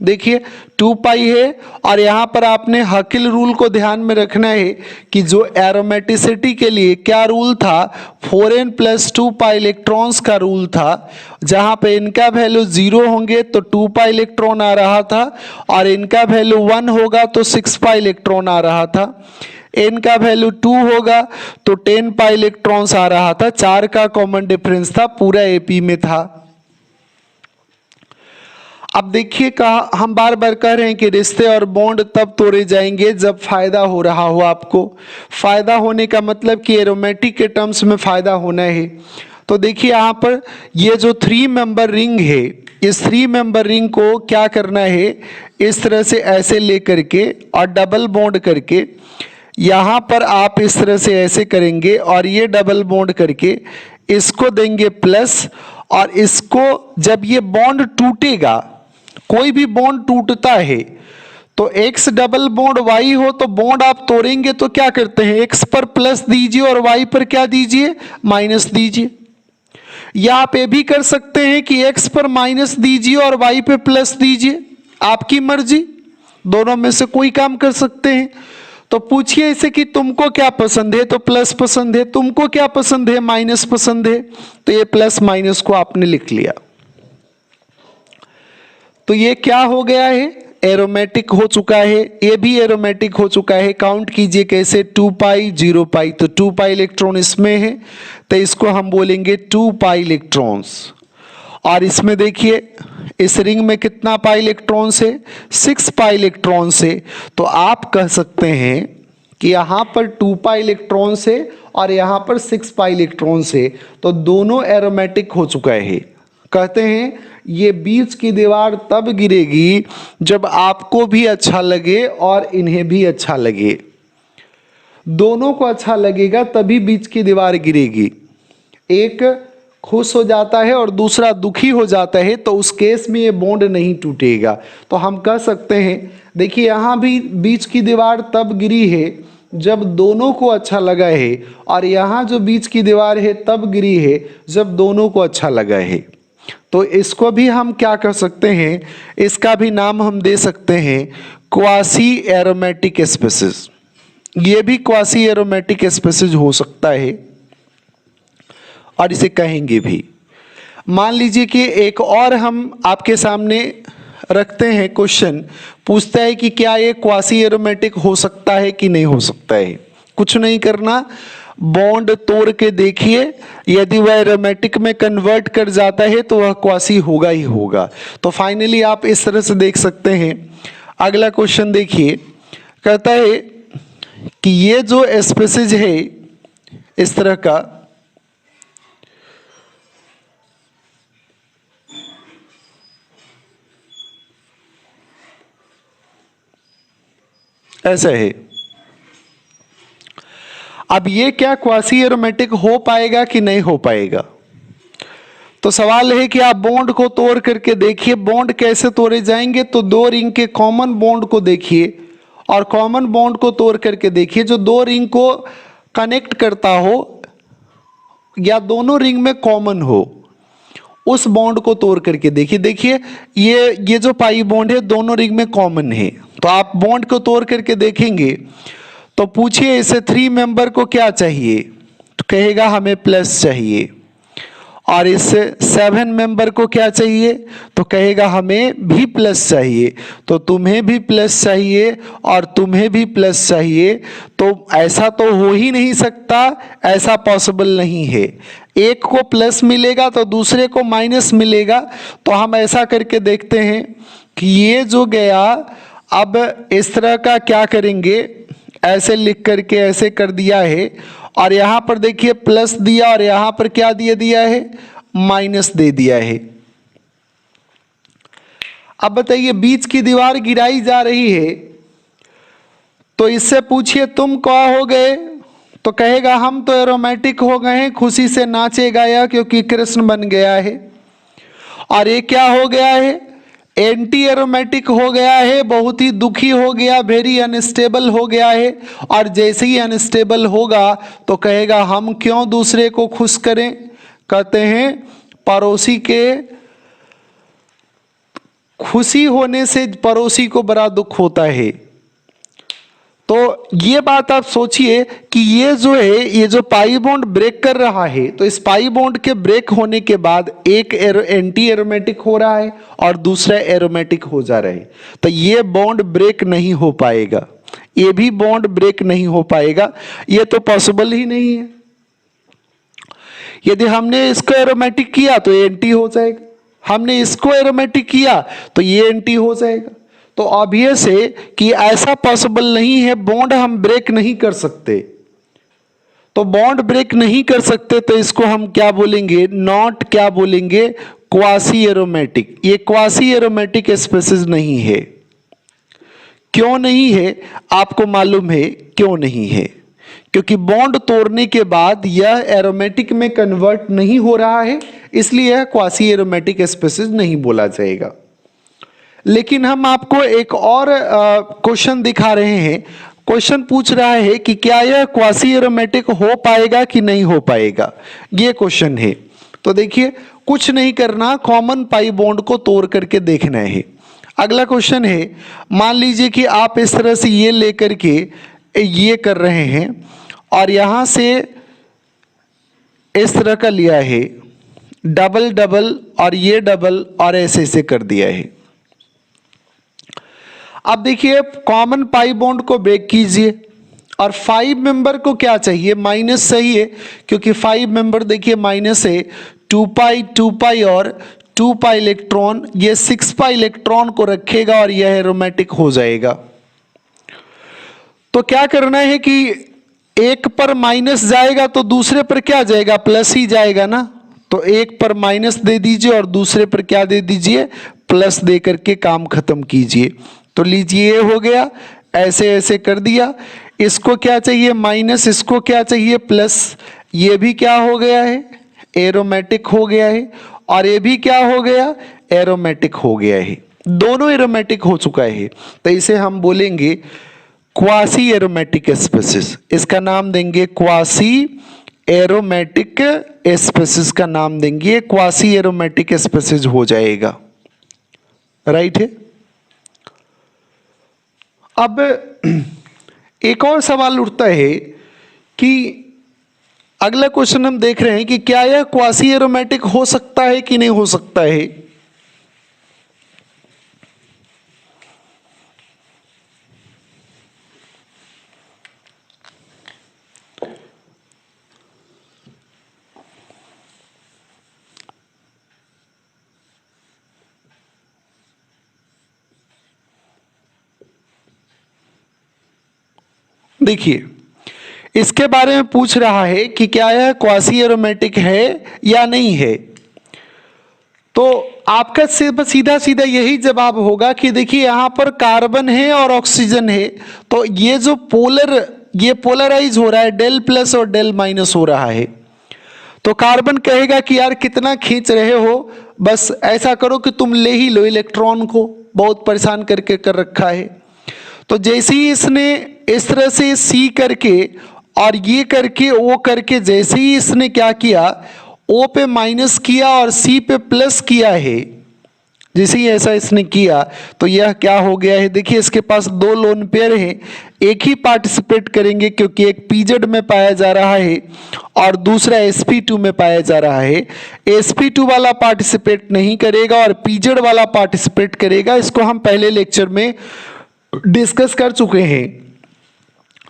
देखिए 2 पाई है, और यहाँ पर आपने हकिल रूल को ध्यान में रखना है कि जो एरोमेटिसिटी के लिए क्या रूल था, 4n + 2 पाई इलेक्ट्रॉन्स का रूल था, जहाँ पे इनका वैल्यू 0 होंगे तो 2 पाई इलेक्ट्रॉन आ रहा था, और इनका वैल्यू 1 होगा तो 6 पाई इलेक्ट्रॉन आ रहा था, इनका वैल्यू 2 होगा तो 10 पाई इलेक्ट्रॉन्स आ रहा था। 4 का कॉमन डिफरेंस था, पूरा एपी में था। अब देखिए कहा, हम बार बार कह रहे हैं कि रिश्ते और बॉन्ड तब तोड़े जाएंगे जब फायदा हो रहा हो आपको। फायदा होने का मतलब कि एरोमेटिक के टर्म्स में फायदा होना है। तो देखिए यहाँ पर ये जो 3 मेंबर रिंग है, इस 3 मेंबर रिंग को क्या करना है, इस तरह से ऐसे लेकर के और डबल बॉन्ड करके यहाँ पर आप इस तरह से ऐसे करेंगे और ये डबल बॉन्ड करके इसको देंगे प्लस, और इसको जब ये बॉन्ड टूटेगा, कोई भी बॉन्ड टूटता है तो x डबल बॉन्ड y हो तो बॉन्ड आप तोड़ेंगे तो क्या करते हैं, x पर प्लस दीजिए और y पर क्या दीजिए, माइनस दीजिए। या आप ये भी कर सकते हैं कि x पर माइनस दीजिए और y पे प्लस दीजिए, आपकी मर्जी, दोनों में से कोई काम कर सकते हैं। तो पूछिए इसे कि तुमको क्या पसंद है, तो प्लस पसंद है, तुमको क्या पसंद है, माइनस पसंद है, तो ये प्लस माइनस को आपने लिख लिया। तो ये क्या हो गया है, एरोमेटिक हो चुका है, ये भी एरोमेटिक हो चुका है। काउंट कीजिए कैसे, 2 पाई 0 पाई, तो 2 पाई इलेक्ट्रॉन इसमें है तो इसको हम बोलेंगे 2 पाई इलेक्ट्रॉन्स। और इसमें देखिए इस रिंग में कितना पाई इलेक्ट्रॉन्स है, 6 पाई इलेक्ट्रॉन्स है। तो आप कह सकते हैं कि यहाँ पर 2 पाई इलेक्ट्रॉन्स है और यहाँ पर 6 पाई इलेक्ट्रॉन्स है, तो दोनों एरोमेटिक हो चुका है। कहते हैं ये बीच की दीवार तब गिरेगी जब आपको भी अच्छा लगे और इन्हें भी अच्छा लगे, दोनों को अच्छा लगेगा तभी बीच की दीवार गिरेगी। एक खुश हो जाता है और दूसरा दुखी हो जाता है तो उस केस में ये बॉन्ड नहीं टूटेगा। तो हम कह सकते हैं, देखिए यहाँ भी बीच की दीवार तब गिरी है जब दोनों को अच्छा लगा है, और यहाँ जो बीच की दीवार है तब गिरी है जब दोनों को अच्छा लगा है। तो इसको भी हम क्या कर सकते हैं, इसका भी नाम हम दे सकते हैं क्वासी एरोमेटिक स्पेसिस। ये भी क्वासी एरोमेटिक स्पेसिस हो सकता है और इसे कहेंगे भी। मान लीजिए कि एक और हम आपके सामने रखते हैं क्वेश्चन, पूछता है कि क्या ये क्वासी एरोमेटिक हो सकता है कि नहीं हो सकता है। कुछ नहीं करना, बॉन्ड तोड़ के देखिए, यदि वह एरोमेटिक में कन्वर्ट कर जाता है तो वह क्वासी होगा ही होगा। तो फाइनली आप इस तरह से देख सकते हैं। अगला क्वेश्चन देखिए, कहता है कि ये जो स्पेसिस है इस तरह का, ऐसा है। अब ये क्या क्वासी एरोमेटिक हो पाएगा कि नहीं हो पाएगा। तो सवाल है कि आप बॉन्ड को तोड़ करके देखिए, बॉन्ड कैसे तोड़े जाएंगे। तो 2 रिंग के कॉमन बॉन्ड को देखिए और कॉमन बॉन्ड को तोड़ करके देखिए, जो 2 रिंग को कनेक्ट करता हो या दोनों रिंग में कॉमन हो, उस बॉन्ड को तोड़ करके देखिए। देखिए ये जो पाई बॉन्ड है दोनों रिंग में कॉमन है, तो आप बॉन्ड को तोड़ करके देखेंगे। तो पूछिए इसे 3 मेंबर को क्या चाहिए, तो कहेगा हमें प्लस चाहिए। और इस 7 मेंबर को क्या चाहिए, तो कहेगा हमें भी प्लस चाहिए। तो तुम्हें भी प्लस चाहिए और तुम्हें भी प्लस चाहिए। तो ऐसा तो हो ही नहीं सकता, ऐसा पॉसिबल नहीं है। एक को प्लस मिलेगा तो दूसरे को माइनस मिलेगा। तो हम ऐसा करके देखते हैं कि ये जो गया, अब इस तरह का क्या करेंगे, ऐसे लिख करके ऐसे कर दिया है और यहाँ पर देखिए प्लस दिया और यहाँ पर क्या दिया है, माइनस दे दिया है। अब बताइए बीच की दीवार गिराई जा रही है, तो इससे पूछिए तुम क्या हो गए, तो कहेगा हम तो एरोमेटिक हो गए हैं, खुशी से नाचेगा यह क्योंकि कृष्ण बन गया है। और ये क्या हो गया है, एंटी एरोमेटिक हो गया है, बहुत ही दुखी हो गया, वेरी अनस्टेबल हो गया है। और जैसे ही अनस्टेबल होगा तो कहेगा हम क्यों दूसरे को खुश करें। कहते हैं पड़ोसी के खुशी होने से पड़ोसी को बड़ा दुख होता है। तो ये बात आप सोचिए कि ये जो है, ये जो पाई बॉन्ड ब्रेक कर रहा है, तो इस पाई बॉन्ड के ब्रेक होने के बाद एक एंटी एरोमेटिक हो रहा है और दूसरा एरोमेटिक हो जा रहा है। तो ये बॉन्ड ब्रेक नहीं हो पाएगा, ये भी बॉन्ड ब्रेक नहीं हो पाएगा, ये तो पॉसिबल ही नहीं है। यदि हमने इसको एरोमेटिक किया तो ये एंटी हो जाएगा, हमने इसको एरोमेटिक किया तो ये एंटी हो जाएगा। तो ऑब्वियस है कि ऐसा पॉसिबल नहीं है, बॉन्ड हम ब्रेक नहीं कर सकते। तो बॉन्ड ब्रेक नहीं कर सकते तो इसको हम क्या बोलेंगे, नॉट क्या बोलेंगे, क्वासी एरोमेटिक। ये क्वासी एरोमेटिक स्पेसिस नहीं है। क्यों नहीं है आपको मालूम है, क्यों नहीं है? क्योंकि बॉन्ड तोड़ने के बाद यह एरोमेटिक में कन्वर्ट नहीं हो रहा है, इसलिए यह क्वासी एरोमेटिक स्पेसिस नहीं बोला जाएगा। लेकिन हम आपको एक और क्वेश्चन दिखा रहे हैं। क्वेश्चन पूछ रहा है कि क्या यह क्वासी एरोमेटिक हो पाएगा कि नहीं हो पाएगा, ये क्वेश्चन है। तो देखिए, कुछ नहीं करना, कॉमन पाई बॉन्ड को तोड़ करके देखना है। अगला क्वेश्चन है, मान लीजिए कि आप इस तरह से ये लेकर के ये कर रहे हैं और यहां से इस तरह का लिया है, डबल डबल और ये डबल और ऐसे ऐसे कर दिया है। अब देखिए, कॉमन पाई बॉन्ड को ब्रेक कीजिए और 5 मेंबर को क्या चाहिए, माइनस चाहिए, क्योंकि 5 मेंबर देखिए माइनस है, 2 पाई और 2 पाई इलेक्ट्रॉन, ये 6 पाई इलेक्ट्रॉन को रखेगा और यह एरोमेटिक हो जाएगा। तो क्या करना है कि एक पर माइनस जाएगा तो दूसरे पर क्या जाएगा, प्लस ही जाएगा ना। तो एक पर माइनस दे दीजिए और दूसरे पर क्या दे दीजिए, प्लस दे करके काम खत्म कीजिए। तो लीजिए, ये हो गया, ऐसे ऐसे कर दिया। इसको क्या चाहिए, माइनस, इसको क्या चाहिए, प्लस। ये भी क्या हो गया है, एरोमेटिक हो गया है, और ये भी क्या हो गया, एरोमेटिक हो गया है। दोनों एरोमेटिक हो चुका है। तो इसे हम बोलेंगे क्वासी एरोमेटिक स्पेसिस। इसका नाम देंगे क्वासी एरोमेटिक स्पेसिस का नाम देंगे, क्वासी एरोमेटिक स्पेसिस हो जाएगा। राइट है। अब एक और सवाल उठता है कि अगला क्वेश्चन हम देख रहे हैं कि क्या यह क्वासी एरोमेटिक हो सकता है कि नहीं हो सकता है। देखिए, इसके बारे में पूछ रहा है कि क्या यह क्वासी एरोमेटिक है या नहीं है। तो आपका सीधा सीधा यही जवाब होगा कि देखिए, यहां पर कार्बन है और ऑक्सीजन है, तो ये जो ये पोलराइज हो रहा है, डेल प्लस और डेल माइनस हो रहा है। तो कार्बन कहेगा कि यार कितना खींच रहे हो, बस ऐसा करो कि तुम ले ही लो इलेक्ट्रॉन को, बहुत परेशान करके कर रखा है। तो जैसे ही इसने इस तरह से सी करके और ये करके ओ करके, जैसे ही इसने क्या किया, ओ पे माइनस किया और सी पे प्लस किया है, जैसे ही ऐसा इसने किया तो यह क्या हो गया है। देखिए, इसके पास 2 लोन पेयर हैं, एक ही पार्टिसिपेट करेंगे क्योंकि एक पीजेड में पाया जा रहा है और दूसरा sp2 में पाया जा रहा है। sp2 वाला पार्टिसिपेट नहीं करेगा और पीजेड वाला पार्टिसिपेट करेगा। इसको हम पहले लेक्चर में डिस्कस कर चुके हैं।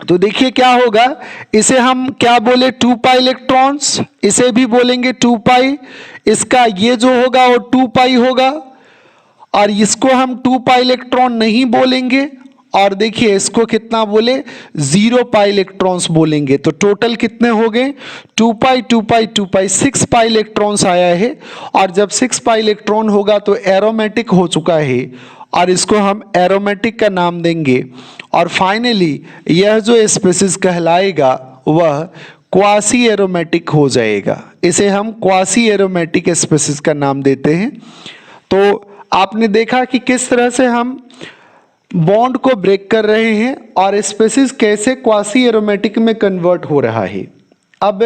तो देखिए क्या होगा, इसे हम क्या बोले, 2 पाई इलेक्ट्रॉन्स, इसे भी बोलेंगे 2 पाई। इसका ये जो होगा वो 2 पाई होगा और इसको हम 2 पाई इलेक्ट्रॉन नहीं बोलेंगे। और देखिए इसको कितना बोले, 0 पाई इलेक्ट्रॉन्स बोलेंगे। तो टोटल कितने हो गए, 2 पाई 2 पाई 2 पाई, 6 पाई इलेक्ट्रॉन्स आया है। और जब 6 पाई इलेक्ट्रॉन होगा तो एरोमेटिक हो चुका है और इसको हम एरोमेटिक का नाम देंगे। और फाइनली यह जो स्पेसिस कहलाएगा वह क्वासी एरोमेटिक हो जाएगा। इसे हम क्वासी एरोमेटिक स्पेसिस का नाम देते हैं। तो आपने देखा कि किस तरह से हम बॉन्ड को ब्रेक कर रहे हैं और स्पेसिस कैसे क्वासी एरोमेटिक में कन्वर्ट हो रहा है। अब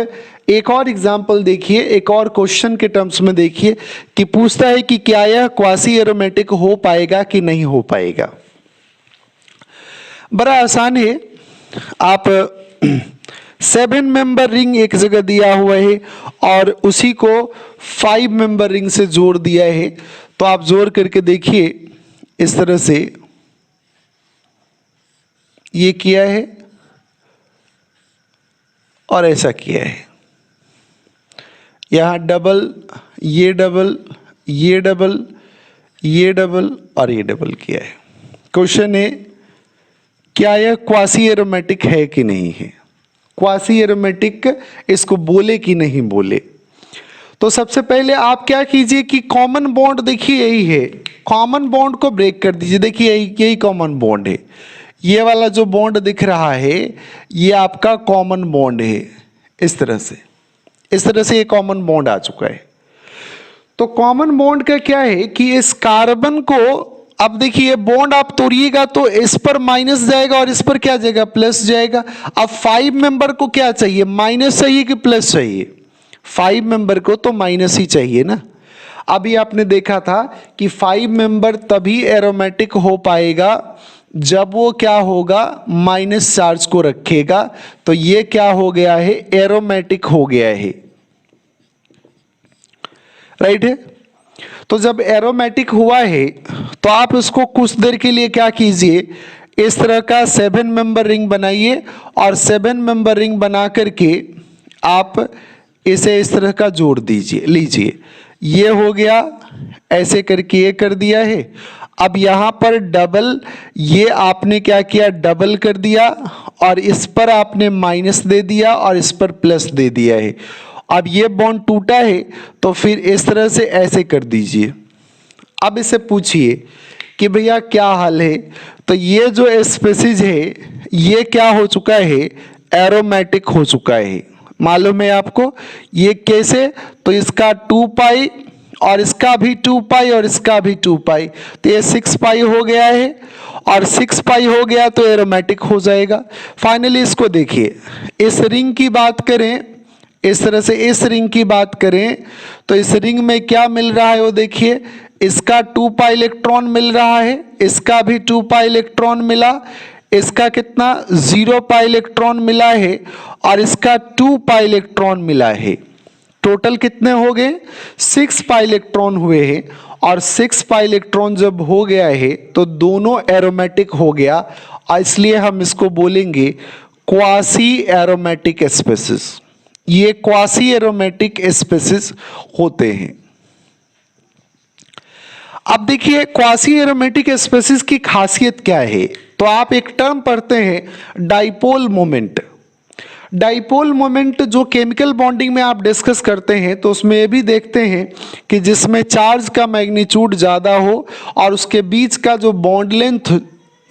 एक और एग्जांपल देखिए, एक और क्वेश्चन के टर्म्स में देखिए कि पूछता है कि क्या यह क्वासी एरोमेटिक हो पाएगा कि नहीं हो पाएगा। बड़ा आसान है। आप 7 मेंबर रिंग एक जगह दिया हुआ है और उसी को 5 मेंबर रिंग से जोड़ दिया है। तो आप जोड़ करके देखिए, इस तरह से ये किया है और ऐसा किया है। यहाँ डबल, ये डबल, ये डबल, ये डबल और ये डबल किया है। क्वेश्चन है क्या यह क्वासी एरोमेटिक है कि नहीं है। क्वासी एरोमेटिक इसको बोले कि नहीं बोले। तो सबसे पहले आप क्या कीजिए कि कॉमन बॉन्ड देखिए यही है, कॉमन बॉन्ड को ब्रेक कर दीजिए। देखिए यही कॉमन बॉन्ड है, ये वाला जो बॉन्ड दिख रहा है ये आपका कॉमन बॉन्ड है। इस तरह से ये कॉमन बॉन्ड आ चुका है। तो कॉमन बॉन्ड का क्या है कि इस कार्बन को, अब देखिए बॉन्ड आप तोड़िएगा तो इस पर माइनस जाएगा और इस पर क्या जाएगा, प्लस जाएगा। अब 5 मेंबर को क्या चाहिए, माइनस चाहिए कि प्लस चाहिए? 5 मेंबर को तो माइनस ही चाहिए ना। अभी आपने देखा था कि 5 मेंबर तभी एरोमेटिक हो पाएगा जब वो क्या होगा, माइनस चार्ज को रखेगा। तो ये क्या हो गया है, एरोमेटिक हो गया है, राइट है। तो जब एरोमेटिक हुआ है तो आप उसको कुछ देर के लिए क्या कीजिए, इस तरह का 7 मेंबर रिंग बनाइए और 7 मेंबर रिंग बना करके आप इसे इस तरह का जोड़ दीजिए, लीजिए ये हो गया, ऐसे करके ये कर दिया है। अब यहाँ पर डबल, ये आपने क्या किया, डबल कर दिया और इस पर आपने माइनस दे दिया और इस पर प्लस दे दिया है। अब ये बॉन्ड टूटा है तो फिर इस तरह से ऐसे कर दीजिए। अब इसे पूछिए कि भैया क्या हाल है, तो ये जो स्पेसीज है ये क्या हो चुका है, एरोमेटिक हो चुका है। मालूम है आपको ये कैसे, तो इसका 2 पाई और इसका भी 2 पाई और इसका भी 2 पाई, तो ये 6 पाई हो गया है और 6 पाई हो गया तो एरोमेटिक हो जाएगा। फाइनली इसको देखिए, इस रिंग की बात करें, इस तरह से इस रिंग की बात करें तो इस रिंग में क्या मिल रहा है वो देखिए, इसका 2 पाई इलेक्ट्रॉन मिल रहा है, इसका भी 2 पाई इलेक्ट्रॉन मिला, इसका कितना 0 पाई इलेक्ट्रॉन मिला है और इसका 2 पाई इलेक्ट्रॉन मिला है। टोटल कितने हो गए, 6 पाई इलेक्ट्रॉन हुए हैं। और 6 पाई इलेक्ट्रॉन जब हो गया है तो दोनों एरोमेटिक हो गया, और इसलिए हम इसको बोलेंगे क्वासी एरोमेटिक स्पेसिस। ये क्वासी एरोमेटिक स्पेसिस होते हैं। अब देखिए क्वासी एरोमेटिक स्पेसिस की खासियत क्या है, तो आप एक टर्म पढ़ते हैं डाइपोल मोमेंट। डाइपोल मोमेंट जो केमिकल बॉन्डिंग में आप डिस्कस करते हैं तो उसमें ये भी देखते हैं कि जिसमें चार्ज का मैग्नीट्यूड ज़्यादा हो और उसके बीच का जो बॉन्ड लेंथ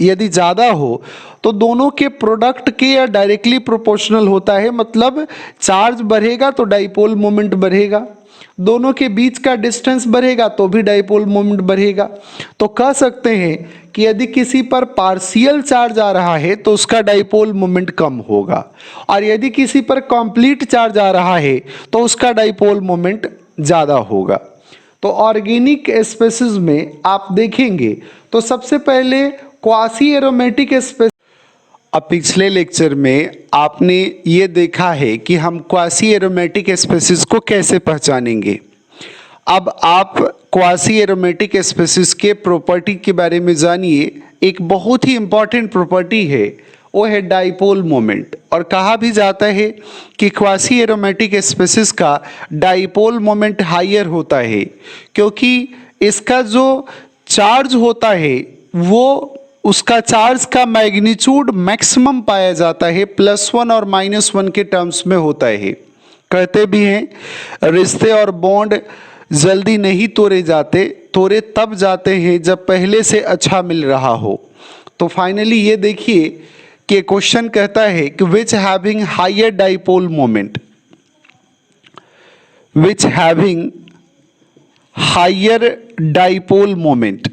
यदि ज़्यादा हो तो दोनों के प्रोडक्ट के या डायरेक्टली प्रोपोर्शनल होता है। मतलब चार्ज बढ़ेगा तो डाइपोल मोमेंट बढ़ेगा, दोनों के बीच का डिस्टेंस बढ़ेगा तो भी डाइपोल मोमेंट बढ़ेगा। तो कह सकते हैं कि यदि किसी पर पार्शियल चार्ज आ रहा है तो उसका डाइपोल मोमेंट कम होगा, और यदि किसी पर कंप्लीट चार्ज आ रहा है तो उसका डाइपोल मोमेंट ज़्यादा होगा। तो ऑर्गेनिक स्पेसिस में आप देखेंगे तो सबसे पहले क्वासी एरोमेटिक स्पेसिस। अब पिछले लेक्चर में आपने ये देखा है कि हम क्वासी एरोमेटिक स्पेसिस को कैसे पहचानेंगे। अब आप क्वासी एरोमेटिक स्पेसिस के प्रॉपर्टी के बारे में जानिए। एक बहुत ही इंपॉर्टेंट प्रॉपर्टी है, वो है डाइपोल मोमेंट। और कहा भी जाता है कि क्वासी एरोमेटिक स्पेसिस का डाइपोल मोमेंट हायर होता है, क्योंकि इसका जो चार्ज होता है वो, उसका चार्ज का मैग्नीट्यूड मैक्सिमम पाया जाता है, +1 और -1 के टर्म्स में होता है। कहते भी हैं रिश्ते और बॉन्ड जल्दी नहीं तोड़े जाते, तोड़े तब जाते हैं जब पहले से अच्छा मिल रहा हो। तो फाइनली ये देखिए कि क्वेश्चन कहता है कि which having higher dipole moment, which having higher dipole moment.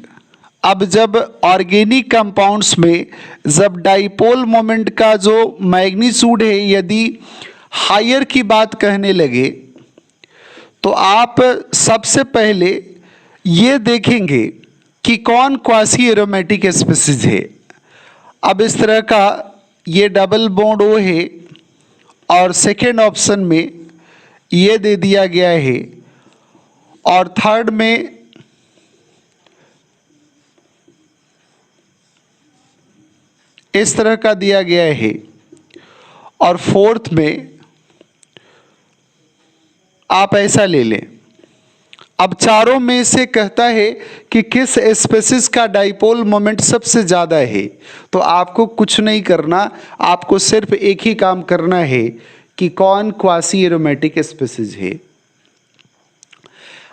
अब जब ऑर्गेनिक कंपाउंड्स में जब डाइपोल मोमेंट का जो मैग्नीट्यूड है यदि हायर की बात कहने लगे तो आप सबसे पहले ये देखेंगे कि कौन क्वासी एरोमेटिक स्पेसिस है। अब इस तरह का ये डबल बॉन्ड ओ है और सेकेंड ऑप्शन में ये दे दिया गया है और थर्ड में इस तरह का दिया गया है और फोर्थ में आप ऐसा ले लें। अब चारों में से कहता है कि किस स्पीशीज का डाइपोल मोमेंट सबसे ज़्यादा है। तो आपको कुछ नहीं करना, आपको सिर्फ एक ही काम करना है कि कौन क्वासी एरोमेटिक स्पीशीज है।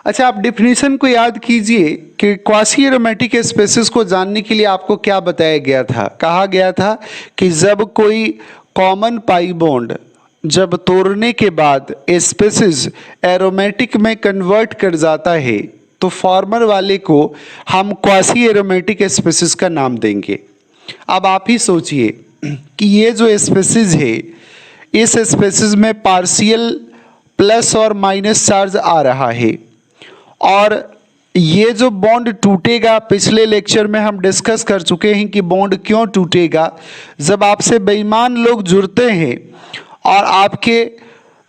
अच्छा, आप डिफिनीशन को याद कीजिए कि क्वासी एरोमेटिक स्पीशीज को जानने के लिए आपको क्या बताया गया था। कहा गया था कि जब कोई कॉमन पाई बॉन्ड जब तोड़ने के बाद स्पीशीज एरोमेटिक में कन्वर्ट कर जाता है तो फॉर्मर वाले को हम क्वासी एरोमेटिक स्पीशीज का नाम देंगे। अब आप ही सोचिए कि ये जो स्पीशीज है, इस स्पीशीज में पार्शियल प्लस और माइनस चार्ज आ रहा है, और ये जो बॉन्ड टूटेगा, पिछले लेक्चर में हम डिस्कस कर चुके हैं कि बॉन्ड क्यों टूटेगा। जब आपसे बेईमान लोग जुड़ते हैं और आपके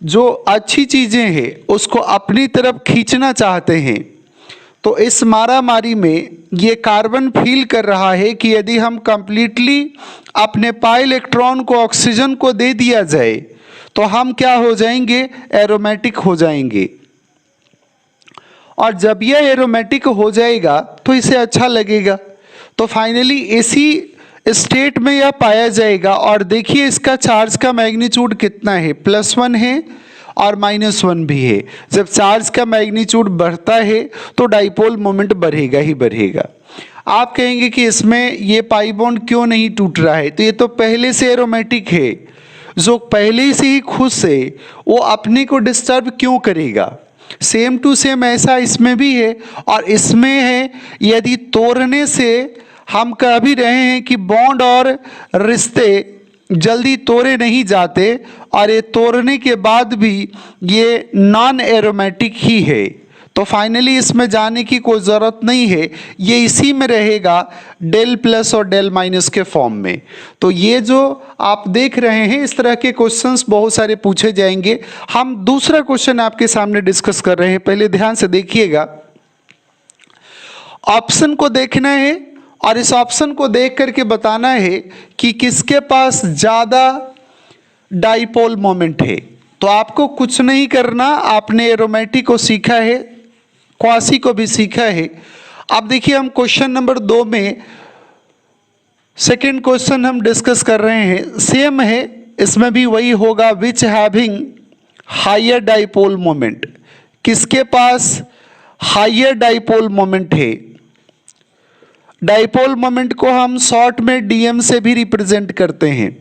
जो अच्छी चीज़ें हैं उसको अपनी तरफ खींचना चाहते हैं, तो इस मारामारी में ये कार्बन फील कर रहा है कि यदि हम कंप्लीटली अपने पाई इलेक्ट्रॉन को ऑक्सीजन को दे दिया जाए तो हम क्या हो जाएंगे, एरोमेटिक हो जाएंगे। और जब यह एरोमेटिक हो जाएगा तो इसे अच्छा लगेगा, तो फाइनली इसी स्टेट में यह पाया जाएगा। और देखिए इसका चार्ज का मैग्नीट्यूड कितना है, +1 है और -1 भी है। जब चार्ज का मैग्नीट्यूड बढ़ता है तो डाइपोल मोमेंट बढ़ेगा ही बढ़ेगा। आप कहेंगे कि इसमें ये पाई बॉन्ड क्यों नहीं टूट रहा है, तो ये तो पहले से एरोमेटिक है। जो पहले से ही खुश है वो अपने को डिस्टर्ब क्यों करेगा। सेम टू सेम ऐसा इसमें भी है, और इसमें है यदि तोड़ने से हम कह भी रहे हैं कि बॉन्ड और रिश्ते जल्दी तोड़े नहीं जाते, और ये तोड़ने के बाद भी ये नॉन एरोमेटिक ही है, तो फाइनली इसमें जाने की कोई ज़रूरत नहीं है, ये इसी में रहेगा डेल प्लस और डेल माइनस के फॉर्म में। तो ये जो आप देख रहे हैं इस तरह के क्वेश्चंस बहुत सारे पूछे जाएंगे। हम दूसरा क्वेश्चन आपके सामने डिस्कस कर रहे हैं, पहले ध्यान से देखिएगा। ऑप्शन को देखना है और इस ऑप्शन को देख करके बताना है कि किसके पास ज़्यादा डाइपोल मोमेंट है। तो आपको कुछ नहीं करना, आपने एरोमेटिक को सीखा है, क्वासी को भी सीखा है। अब देखिए हम क्वेश्चन नंबर 2 में सेकंड क्वेश्चन हम डिस्कस कर रहे हैं, सेम है, इसमें भी वही होगा, which having higher dipole moment, किसके पास हायर डाइपोल मोमेंट है। डाइपोल मोमेंट को हम शॉर्ट में डीएम से भी रिप्रेजेंट करते हैं।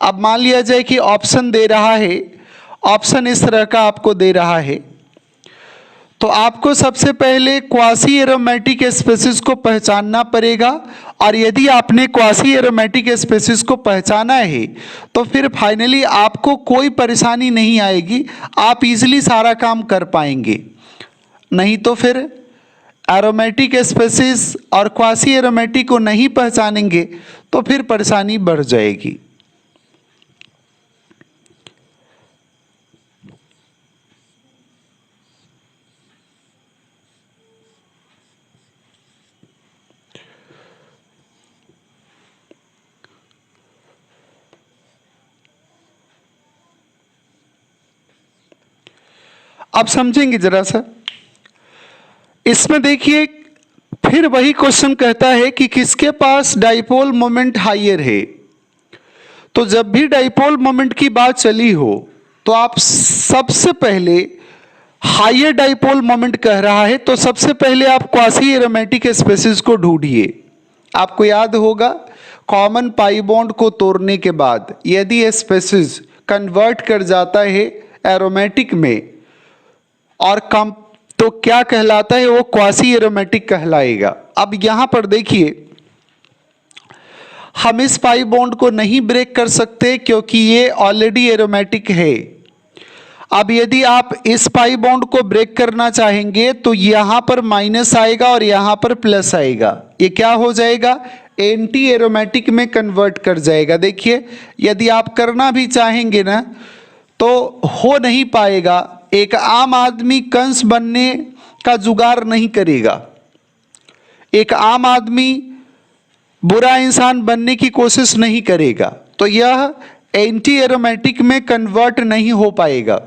अब मान लिया जाए कि ऑप्शन दे रहा है, ऑप्शन इस तरह का आपको दे रहा है, तो आपको सबसे पहले क्वासी एरोमेटिक स्पीशीज को पहचानना पड़ेगा। और यदि आपने क्वासी एरोमेटिक स्पीशीज को पहचाना है तो फिर फाइनली आपको कोई परेशानी नहीं आएगी, आप इजीली सारा काम कर पाएंगे। नहीं तो फिर एरोमेटिक स्पीशीज और क्वासी एरोमेटिक को नहीं पहचानेंगे तो फिर परेशानी बढ़ जाएगी। आप समझेंगे जरा सा, इसमें देखिए फिर वही क्वेश्चन कहता है कि किसके पास डाइपोल मोमेंट हायर है। तो जब भी डाइपोल मोमेंट की बात चली हो तो आप सबसे पहले हायर डाइपोल मोमेंट कह रहा है तो सबसे पहले आप क्वासी एरोमेटिक स्पीशीज को ढूंढिए। आपको याद होगा कॉमन पाई बॉन्ड को तोड़ने के बाद यदि स्पीशीज कन्वर्ट कर जाता है एरोमेटिक में और कम, तो क्या कहलाता है, वो क्वासी एरोमेटिक कहलाएगा। अब यहां पर देखिए हम इस पाई बॉन्ड को नहीं ब्रेक कर सकते क्योंकि ये ऑलरेडी एरोमेटिक है। अब यदि आप इस पाई बॉन्ड को ब्रेक करना चाहेंगे तो यहां पर माइनस आएगा और यहां पर प्लस आएगा, ये क्या हो जाएगा, एंटी एरोमेटिक में कन्वर्ट कर जाएगा। देखिए यदि आप करना भी चाहेंगे ना तो हो नहीं पाएगा, एक आम आदमी कंस बनने का जुगाड़ नहीं करेगा, एक आम आदमी बुरा इंसान बनने की कोशिश नहीं करेगा, तो यह एंटी एरोमेटिक में कन्वर्ट नहीं हो पाएगा।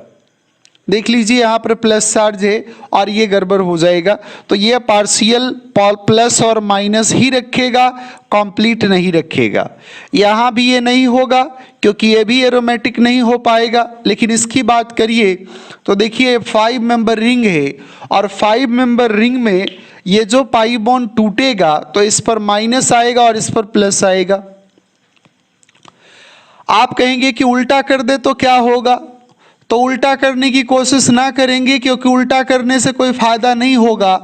देख लीजिए यहाँ पर प्लस चार्ज है और ये गड़बड़ हो जाएगा, तो ये पार्शियल प्लस और माइनस ही रखेगा, कंप्लीट नहीं रखेगा। यहाँ भी ये नहीं होगा क्योंकि ये भी एरोमेटिक नहीं हो पाएगा। लेकिन इसकी बात करिए तो देखिए 5 मेंबर रिंग है और 5 मेंबर रिंग में ये जो पाई बॉन्ड टूटेगा तो इस पर माइनस आएगा और इस पर प्लस आएगा। आप कहेंगे कि उल्टा कर दे तो क्या होगा, तो उल्टा करने की कोशिश ना करेंगे क्योंकि उल्टा करने से कोई फायदा नहीं होगा।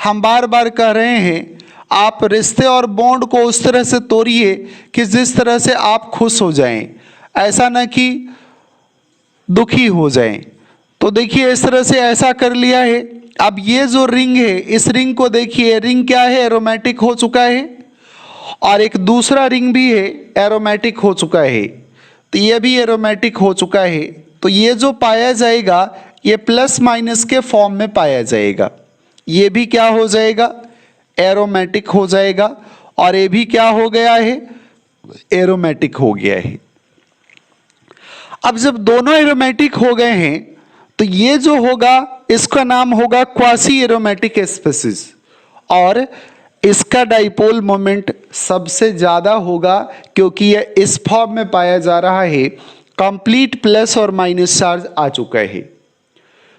हम बार बार कह रहे हैं आप रिश्ते और बॉन्ड को उस तरह से तोड़िए कि जिस तरह से आप खुश हो जाएं, ऐसा ना कि दुखी हो जाएं। तो देखिए इस तरह से ऐसा कर लिया है। अब ये जो रिंग है इस रिंग को देखिए, रिंग क्या है, एरोमेटिक हो चुका है और एक दूसरा रिंग भी है एरोमेटिक हो चुका है, तो ये भी एरोमेटिक हो चुका है। तो ये जो पाया जाएगा ये प्लस माइनस के फॉर्म में पाया जाएगा, ये भी क्या हो जाएगा, एरोमेटिक हो जाएगा और ये भी क्या हो गया है, एरोमेटिक हो गया है। अब जब दोनों एरोमेटिक हो गए हैं तो ये जो होगा इसका नाम होगा क्वासी एरोमेटिक स्पीशीज और इसका डाइपोल मोमेंट सबसे ज़्यादा होगा क्योंकि यह इस फॉर्म में पाया जा रहा है, कंप्लीट प्लस और माइनस चार्ज आ चुका है।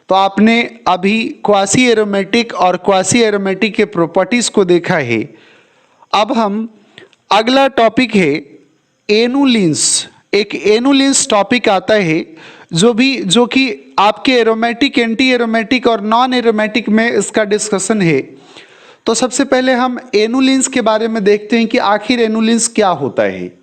तो आपने अभी क्वासी एरोमेटिक और क्वासी एरोमेटिक के प्रॉपर्टीज़ को देखा है। अब हम अगला टॉपिक है एनुलिन्स। एक एनुलिन्स टॉपिक आता है जो कि आपके एरोमेटिक, एंटी एरोमेटिक और नॉन एरोमेटिक में इसका डिस्कशन है। तो सबसे पहले हम एनुलिन्स के बारे में देखते हैं कि आखिर एनुलिन्स क्या होता है।